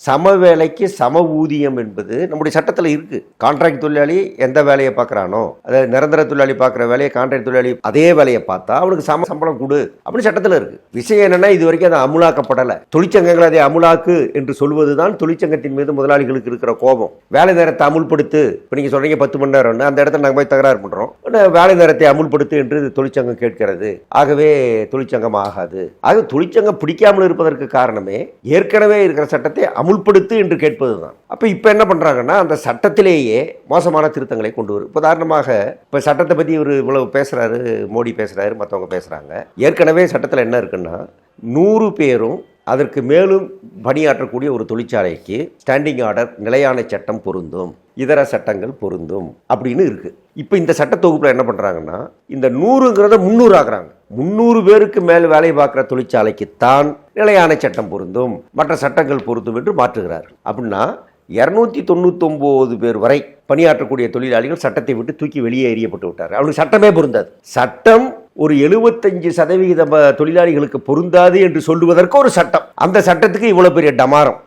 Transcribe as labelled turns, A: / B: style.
A: சம வேலைக்கு சம ஊதியம் என்பது நம்முடைய சட்டத்தில் இருக்கு. கான்ட்ராக்ட் தொழிலாளி எந்த வேலையை பார்க்குறானோ, அதாவது நிரந்தர தொழிலாளி பார்க்குற வேலையை கான்ட்ராக்ட் தொழிலாளி அதே வேலையை பார்த்தா அவனுக்கு சம சம்பளம் கொடு அப்படின்னு சட்டத்தில் இருக்கு. விஷயம் என்னன்னா, இது வரைக்கும் அது அமுலாக்கப்படலை. தொழிற்சங்கங்கள் அதை அமுலாக்கு என்று சொல்வதுதான் தொழிற்சங்கத்தின் மீது முதலாளிகளுக்கு இருக்கிற கோபம். வேலை நேரத்தை அமுல்படுத்து, இப்போ நீங்கள் சொல்றீங்க 10 மணி நேரம்னு, அந்த இடத்துல நாங்கள் போய் தகராறு பண்ணுறோம். வேலை நேரத்தை அமுல்படுத்து என்று தொழிற்சங்கம் கேட்கிறது. ஆகவே தொழிற்சங்கம் ஆகாது. ஆக தொழிற்சங்கம் பிடிக்காமல் இருப்பதற்கு காரணமே ஏற்கனவே இருக்கிற சட்டத்தை அமுல்படுத்து என்று கேட்பதுதான். அப்ப இப்ப என்ன பண்றாங்கன்னா, அந்த சட்டத்திலேயே மோசமான திருத்தங்களை கொண்டு வரும். உதாரணமாக இப்ப சட்டத்தை பத்தி ஒரு இவ்வளவு பேசுறாரு, மோடி பேசுறாரு, மற்றவங்க பேசுறாங்க. ஏற்கனவே சட்டத்தில் என்ன இருக்குன்னா, 100 பேரும் அதற்கு மேலும் பணியாற்றக்கூடிய ஒரு தொழிற்சாலைக்கு ஸ்டாண்டிங் ஆர்டர் நிலையான சட்டம் பொருந்தும், இதர சட்டங்கள் பொருந்தும் அப்படின்னு இருக்கு. இப்போ இந்த சட்ட தொகுப்புல என்ன பண்றாங்கன்னா, இந்த 100ங்கிறத 300 ஆக்குறாங்க. 300 பேருக்கு மேல் வேலை பார்க்குற தொழிற்சாலைக்கு தான் நிலையான சட்டம் பொருந்தும், மற்ற சட்டங்கள் பொருந்தும் என்று மாற்றுகிறார். அப்படின்னா 299 பேர் வரை பணியாற்றக்கூடிய தொழிலாளிகள் சட்டத்தை விட்டு தூக்கி வெளியே எறியப்பட்டு விட்டார். அவனுக்கு சட்டமே பொருந்தாது. சட்டம் ஒரு 75% தொழிலாளிகளுக்கு பொருந்தாது என்று சொல்லுவதற்கு ஒரு சட்டம். அந்த சட்டத்துக்கு இவ்வளவு பெரிய டமாரம்.